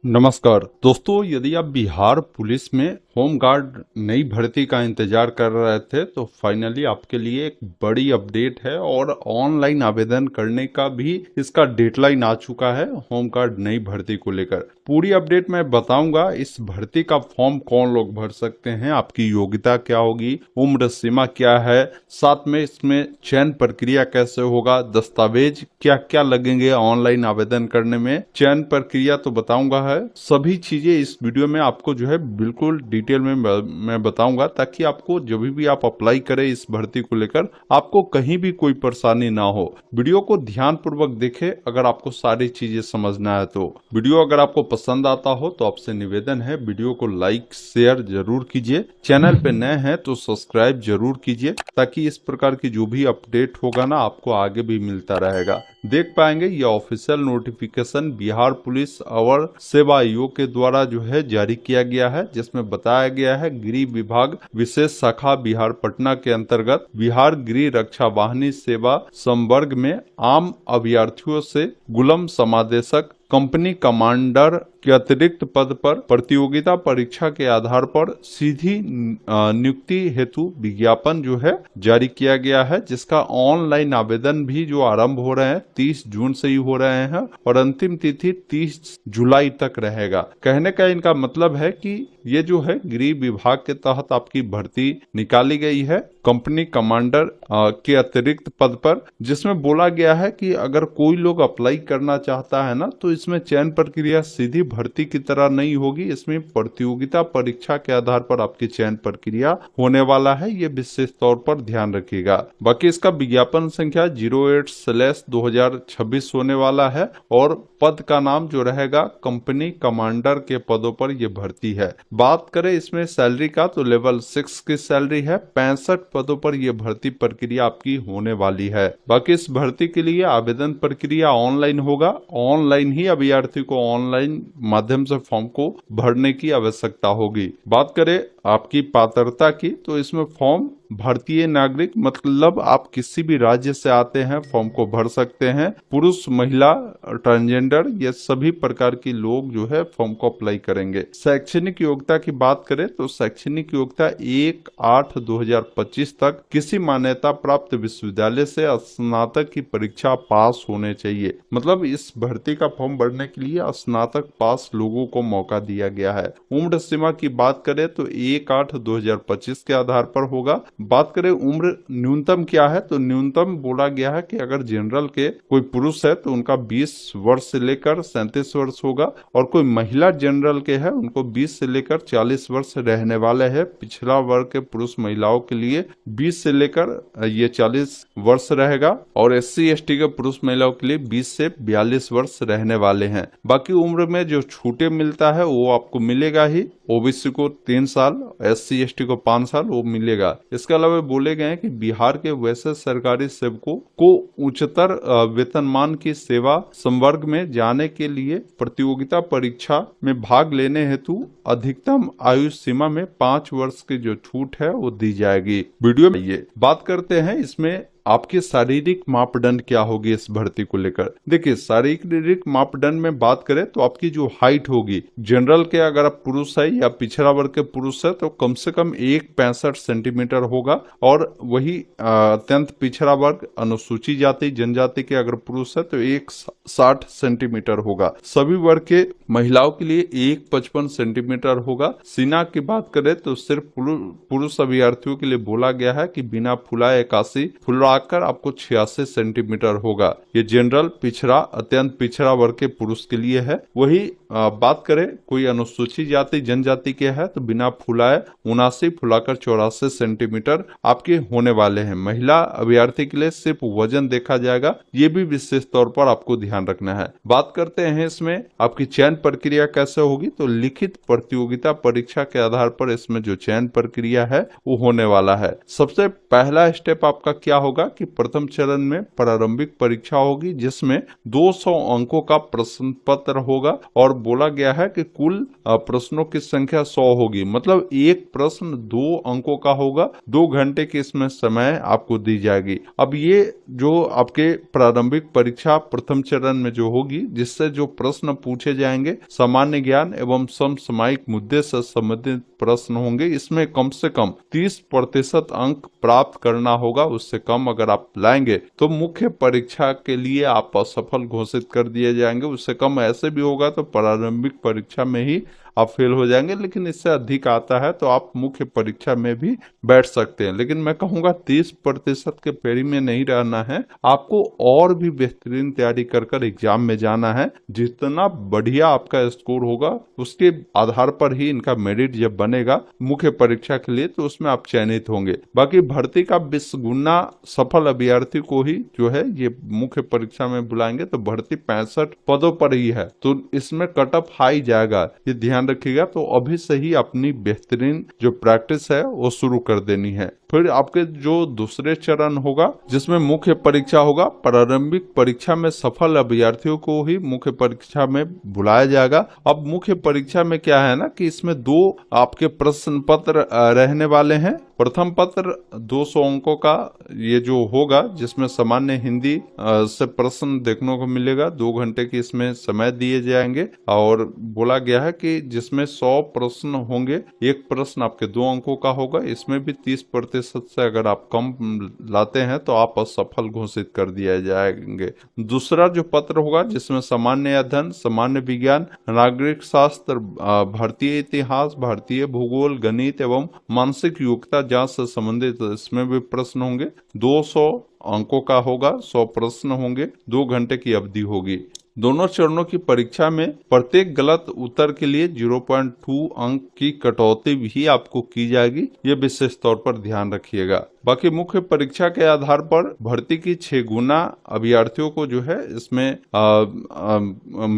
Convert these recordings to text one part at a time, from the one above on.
नमस्कार दोस्तों, यदि आप बिहार पुलिस में होम गार्ड नई भर्ती का इंतजार कर रहे थे तो फाइनली आपके लिए एक बड़ी अपडेट है और ऑनलाइन आवेदन करने का भी इसका डेडलाइन आ चुका है। होम गार्ड नई भर्ती को लेकर पूरी अपडेट मैं बताऊंगा। इस भर्ती का फॉर्म कौन लोग भर सकते हैं, आपकी योग्यता क्या होगी, उम्र सीमा क्या है, साथ में इसमें चयन प्रक्रिया कैसे होगा, दस्तावेज क्या क्या लगेंगे ऑनलाइन आवेदन करने में, चयन प्रक्रिया तो बताऊंगा है। सभी चीजें इस वीडियो में आपको जो है बिल्कुल डिटेल में मैं बताऊंगा, ताकि आपको जब भी आप अप्लाई करें इस भर्ती को लेकर आपको कहीं भी कोई परेशानी ना हो। वीडियो को ध्यान पूर्वक देखें अगर आपको सारी चीजें समझना है तो। वीडियो अगर आपको पसंद आता हो तो आपसे निवेदन है वीडियो को लाइक शेयर जरूर कीजिए। चैनल पे नए हैं तो सब्सक्राइब जरूर कीजिए, ताकि इस प्रकार की जो भी अपडेट होगा ना आपको आगे भी मिलता रहेगा। देख पाएंगे यह ऑफिशियल नोटिफिकेशन बिहार पुलिस अवर सेवा आयोग के द्वारा जो है जारी किया गया है, जिसमें बताया गया है गृह विभाग विशेष शाखा बिहार पटना के अंतर्गत बिहार गृह रक्षा वाहिनी सेवा संवर्ग में आम अभ्यर्थियों से गुलाम समादेशक कंपनी कमांडर के अतिरिक्त पद पर प्रतियोगिता परीक्षा के आधार पर सीधी नियुक्ति हेतु विज्ञापन जो है जारी किया गया है, जिसका ऑनलाइन आवेदन भी जो आरंभ हो रहे हैं 30 जून से ही हो रहे हैं और अंतिम तिथि 30 जुलाई तक रहेगा। कहने का इनका मतलब है कि ये जो है गृह विभाग के तहत आपकी भर्ती निकाली गई है कंपनी कमांडर के अतिरिक्त पद पर, जिसमें बोला गया है कि अगर कोई लोग अप्लाई करना चाहता है ना तो इसमें चयन प्रक्रिया सीधी भर्ती की तरह नहीं होगी। इसमें प्रतियोगिता परीक्षा के आधार पर आपकी चयन प्रक्रिया होने वाला है, ये विशेष तौर पर ध्यान रखिएगा। बाकी इसका विज्ञापन संख्या 08/2026 होने वाला है और पद का नाम जो रहेगा कंपनी कमांडर के पदों पर यह भर्ती है। बात करें इसमें सैलरी का तो लेवल 6 की सैलरी है। 65 पदों पर यह भर्ती प्रक्रिया आपकी होने वाली है। बाकी इस भर्ती के लिए आवेदन प्रक्रिया ऑनलाइन होगा। ऑनलाइन ही अभ्यर्थी को ऑनलाइन माध्यम से फॉर्म को भरने की आवश्यकता होगी। बात करें आपकी पात्रता की तो इसमें फॉर्म भारतीय नागरिक मतलब आप किसी भी राज्य से आते हैं फॉर्म को भर सकते हैं। पुरुष महिला ट्रांसजेंडर ये सभी प्रकार के लोग जो है फॉर्म को अप्लाई करेंगे। शैक्षणिक योग्यता की बात करें तो शैक्षणिक योग्यता 1/8/2025 तक किसी मान्यता प्राप्त विश्वविद्यालय से स्नातक की परीक्षा पास होने चाहिए। मतलब इस भर्ती का फॉर्म भरने के लिए स्नातक पास लोगों को मौका दिया गया है। उम्र सीमा की बात करें तो 1/8/2025 के आधार पर होगा। बात करें उम्र न्यूनतम क्या है तो न्यूनतम बोला गया है कि अगर जनरल के कोई पुरुष है तो उनका 20 वर्ष से लेकर 37 वर्ष होगा, और कोई महिला जनरल के है उनको 20 से लेकर 40 वर्ष रहने वाले हैं। पिछड़ा वर्ग के पुरुष महिलाओं के लिए 20 से लेकर ये 40 वर्ष रहेगा, और SC ST के पुरुष महिलाओं के लिए 20 से 42 वर्ष रहने वाले हैं। बाकी उम्र में जो छूटे मिलता है वो आपको मिलेगा ही। OBC को 3 साल, SC ST को 5 साल वो मिलेगा। इसके अलावा बोले गए हैं कि बिहार के वैसे सरकारी सेवकों को उच्चतर वेतनमान की सेवा संवर्ग में जाने के लिए प्रतियोगिता परीक्षा में भाग लेने हेतु अधिकतम आयु सीमा में 5 वर्ष की जो छूट है वो दी जाएगी। वीडियो में ये बात करते हैं इसमें आपके शारीरिक मापदंड क्या होगी इस भर्ती को लेकर। देखिए शारीरिक मापदंड में बात करें तो आपकी जो हाइट होगी जनरल के अगर आप पुरुष है या पिछड़ा वर्ग के पुरुष है तो कम से कम 1.65 सेंटीमीटर होगा, और वही अत्यंत पिछड़ा वर्ग अनुसूची जाति जनजाति के अगर पुरुष है तो 1.60 सेंटीमीटर होगा। सभी वर्ग के महिलाओं के लिए 1.55 सेंटीमीटर होगा। सीना की बात करें तो सिर्फ पुरुष अभ्यर्थियों के लिए बोला गया है कि बिना फुलाए 81, फुलाकर आपको 86 सेंटीमीटर होगा। ये जनरल पिछड़ा अत्यंत पिछड़ा वर्ग के पुरुष के लिए है। वही बात करें कोई अनुसूचित जाति जनजाति के है तो बिना फुलाए 79, फुलाकर 84 सेंटीमीटर आपके होने वाले हैं। महिला अभ्यर्थी के लिए सिर्फ वजन देखा जाएगा, ये भी विशेष तौर पर आपको ध्यान रखना है। बात करते हैं इसमें आपकी चयन प्रक्रिया कैसे होगी तो लिखित प्रतियोगिता परीक्षा के आधार पर इसमें जो चयन प्रक्रिया है वो होने वाला है। सबसे पहला स्टेप आपका क्या होगा कि प्रथम चरण में प्रारंभिक परीक्षा होगी जिसमें 200 अंकों का प्रश्न पत्र होगा और बोला गया है कि कुल प्रश्नों की संख्या 100 होगी। मतलब एक प्रश्न 2 अंकों का होगा, 2 घंटे की इसमें समय आपको दी जाएगी। अब ये जो आपके प्रारंभिक परीक्षा प्रथम चरण में जो होगी, जिससे जो प्रश्न पूछे जाएंगे सामान्य ज्ञान एवं समसामयिक मुद्दे से संबंधित प्रश्न होंगे। इसमें कम से कम 30% अंक प्राप्त करना होगा। उससे कम अगर आप लाएंगे तो मुख्य परीक्षा के लिए आप असफल घोषित कर दिए जाएंगे। उससे कम ऐसे भी होगा तो प्रारंभिक परीक्षा में ही आप फेल हो जाएंगे, लेकिन इससे अधिक आता है तो आप मुख्य परीक्षा में भी बैठ सकते हैं। लेकिन मैं कहूंगा 30% के पेड़ी में नहीं रहना है, आपको और भी बेहतरीन तैयारी कर एग्जाम में जाना है। जितना बढ़िया आपका स्कोर होगा उसके आधार पर ही इनका मेरिट जब बनेगा मुख्य परीक्षा के लिए तो उसमें आप चयनित होंगे। बाकी भर्ती का 20 गुना सफल अभ्यर्थी को ही जो है ये मुख्य परीक्षा में बुलाएंगे, तो भर्ती 65 पदों पर ही है, तो इसमें कट ऑफ हाई जाएगा, ये ध्यान रखिएगा। तो अभी से ही अपनी बेहतरीन जो प्रैक्टिस है वो शुरू कर देनी है। फिर आपके जो दूसरे चरण होगा जिसमें मुख्य परीक्षा होगा, प्रारंभिक परीक्षा में सफल अभ्यर्थियों को ही मुख्य परीक्षा में बुलाया जाएगा। अब मुख्य परीक्षा में क्या है ना कि इसमें 2 आपके प्रश्न पत्र रहने वाले हैं। प्रथम पत्र 200 अंकों का ये जो होगा, जिसमें सामान्य हिंदी से प्रश्न देखने को मिलेगा। 2 घंटे की इसमें समय दिए जाएंगे और बोला गया है कि जिसमें 100 प्रश्न होंगे, एक प्रश्न आपके 2 अंकों का होगा। इसमें भी 30% से अगर आप कम लाते हैं तो आप असफल घोषित कर दिए जाएंगे। दूसरा जो पत्र होगा जिसमें सामान्य अध्ययन, सामान्य विज्ञान, नागरिक शास्त्र, भारतीय इतिहास, भारतीय भूगोल, गणित एवं मानसिक योग्यता जांच से संबंधित इसमें भी प्रश्न होंगे। 200 अंकों का होगा, 100 प्रश्न होंगे, 2 घंटे की अवधि होगी। दोनों चरणों की परीक्षा में प्रत्येक गलत उत्तर के लिए 0.2 अंक की कटौती भी आपको की जाएगी, ये विशेष तौर पर ध्यान रखिएगा। बाकी मुख्य परीक्षा के आधार पर भर्ती की 6 गुना अभ्यर्थियों को जो है इसमें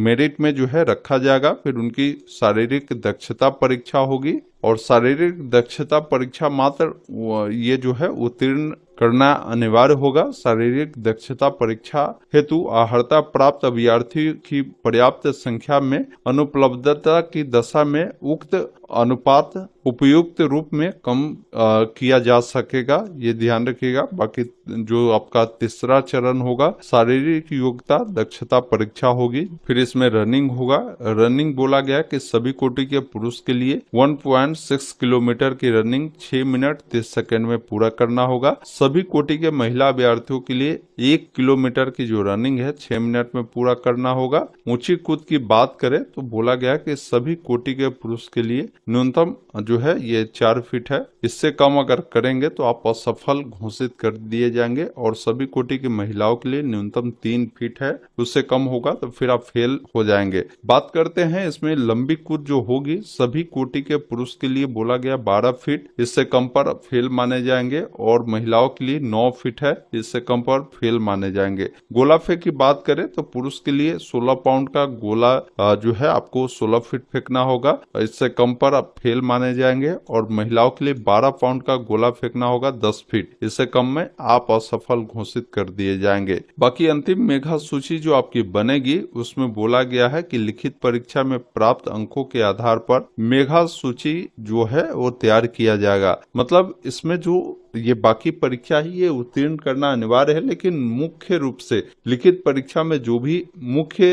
मेरिट में जो है रखा जाएगा। फिर उनकी शारीरिक दक्षता परीक्षा होगी और शारीरिक दक्षता परीक्षा मात्र ये जो है उत्तीर्ण करना अनिवार्य होगा। शारीरिक दक्षता परीक्षा हेतु अर्हता प्राप्त अभ्यर्थी की पर्याप्त संख्या में अनुपलब्धता की दशा में उक्त अनुपात उपयुक्त रूप में कम किया जा सकेगा, ये ध्यान रखिएगा। बाकी जो आपका तीसरा चरण होगा शारीरिक योग्यता दक्षता परीक्षा होगी। फिर इसमें रनिंग होगा। रनिंग बोला गया कि सभी कोटि के पुरुष के लिए 1.6 किलोमीटर की रनिंग 6 मिनट 30 सेकंड में पूरा करना होगा। सभी कोटि के महिला अभ्यर्थियों के लिए 1 किलोमीटर की जो रनिंग है 6 मिनट में पूरा करना होगा। ऊंची कूद की बात करें तो बोला गया कि सभी कोटि के पुरुष के लिए न्यूनतम जो है ये 4 फीट है। इससे कम अगर करेंगे तो आप असफल घोषित कर दिए जाएंगे। और सभी कोटि की महिलाओं के लिए न्यूनतम 3 फीट है, उससे कम होगा तो फिर आप फेल हो जाएंगे। बात करते हैं इसमें लंबी कूद जो होगी, सभी कोटि के पुरुष के लिए बोला गया 12 फीट, इससे कम पर फेल माने जाएंगे। और महिलाओं के लिए 9 फीट है, इससे कम पर फेल माने जाएंगे। गोला फेंक की बात करें तो पुरुष के लिए 16 पाउंड का गोला जो है आपको 16 फीट फेंकना होगा, इससे कम पर आप फेल माने जाएंगे। और महिलाओं के लिए 12 पाउंड का गोला फेंकना होगा 10 फीट, इससे कम में आप असफल घोषित कर दिए जाएंगे। बाकी अंतिम मेधा सूची जो आपकी बनेगी उसमें बोला गया है कि लिखित परीक्षा में प्राप्त अंकों के आधार पर मेधा सूची जो है वो तैयार किया जाएगा। मतलब इसमें जो ये बाकी परीक्षा ही ये उत्तीर्ण करना अनिवार्य है, लेकिन मुख्य रूप से लिखित परीक्षा में जो भी मुख्य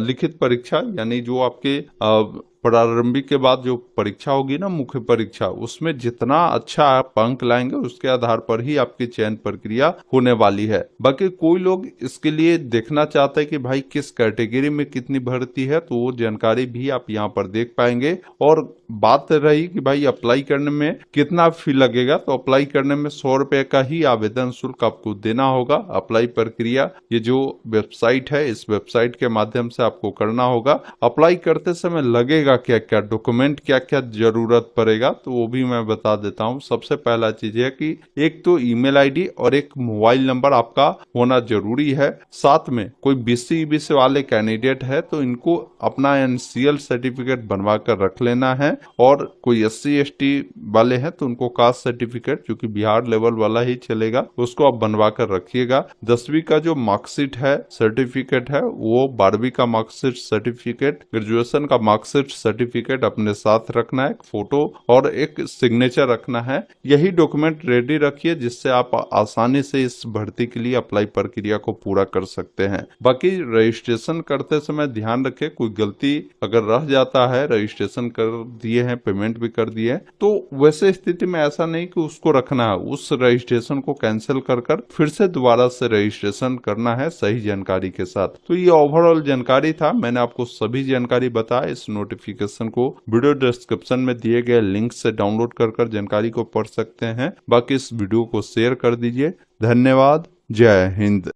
लिखित परीक्षा यानी जो आपके प्रारंभिक के बाद जो परीक्षा होगी ना मुख्य परीक्षा, उसमें जितना अच्छा आप अंक लाएंगे उसके आधार पर ही आपकी चयन प्रक्रिया होने वाली है। बाकी कोई लोग इसके लिए देखना चाहते हैं कि भाई किस कैटेगरी में कितनी भर्ती है, तो वो जानकारी भी आप यहाँ पर देख पाएंगे। और बात रही कि भाई अप्लाई करने में कितना फी लगेगा, तो अप्लाई करने में 100 रुपए का ही आवेदन शुल्क आपको देना होगा। अप्लाई प्रक्रिया ये जो वेबसाइट है, इस वेबसाइट के माध्यम से आपको करना होगा। अप्लाई करते समय लगेगा का क्या क्या डॉक्यूमेंट क्या क्या जरूरत पड़ेगा तो वो भी मैं बता देता हूँ। सबसे पहला चीज है कि एक तो ईमेल आईडी और एक मोबाइल नंबर आपका होना जरूरी है। साथ में कोई बीसी ईबीसी वाले कैंडिडेट है तो इनको अपना एनसीएल सर्टिफिकेट बनवा कर रख लेना है, और कोई एससी एसटी वाले हैं तो उनको कास्ट सर्टिफिकेट जो कि बिहार लेवल वाला ही चलेगा उसको आप बनवा कर रखिएगा। 10वीं का जो मार्कशीट है सर्टिफिकेट है वो 12वीं का मार्कशीट सर्टिफिकेट, ग्रेजुएशन का मार्कशीट सर्टिफिकेट अपने साथ रखना है, एक फोटो और एक सिग्नेचर रखना है। यही डॉक्यूमेंट रेडी रखिए जिससे आप आसानी से इस भर्ती के लिए अप्लाई प्रक्रिया को पूरा कर सकते हैं। बाकी रजिस्ट्रेशन करते समय ध्यान रखें कोई गलती अगर रह जाता है, रजिस्ट्रेशन कर दिए हैं पेमेंट भी कर दिए हैं तो वैसे स्थिति में ऐसा नहीं कि उसको रखना है, उस रजिस्ट्रेशन को कैंसिल कर फिर से दोबारा से रजिस्ट्रेशन करना है सही जानकारी के साथ। तो ये ओवरऑल जानकारी था, मैंने आपको सभी जानकारी बताया। इस नोटिफिकेशन को वीडियो डिस्क्रिप्शन में दिए गए लिंक से डाउनलोड कर जानकारी को पढ़ सकते हैं। बाकी इस वीडियो को शेयर कर दीजिए। धन्यवाद। जय हिंद।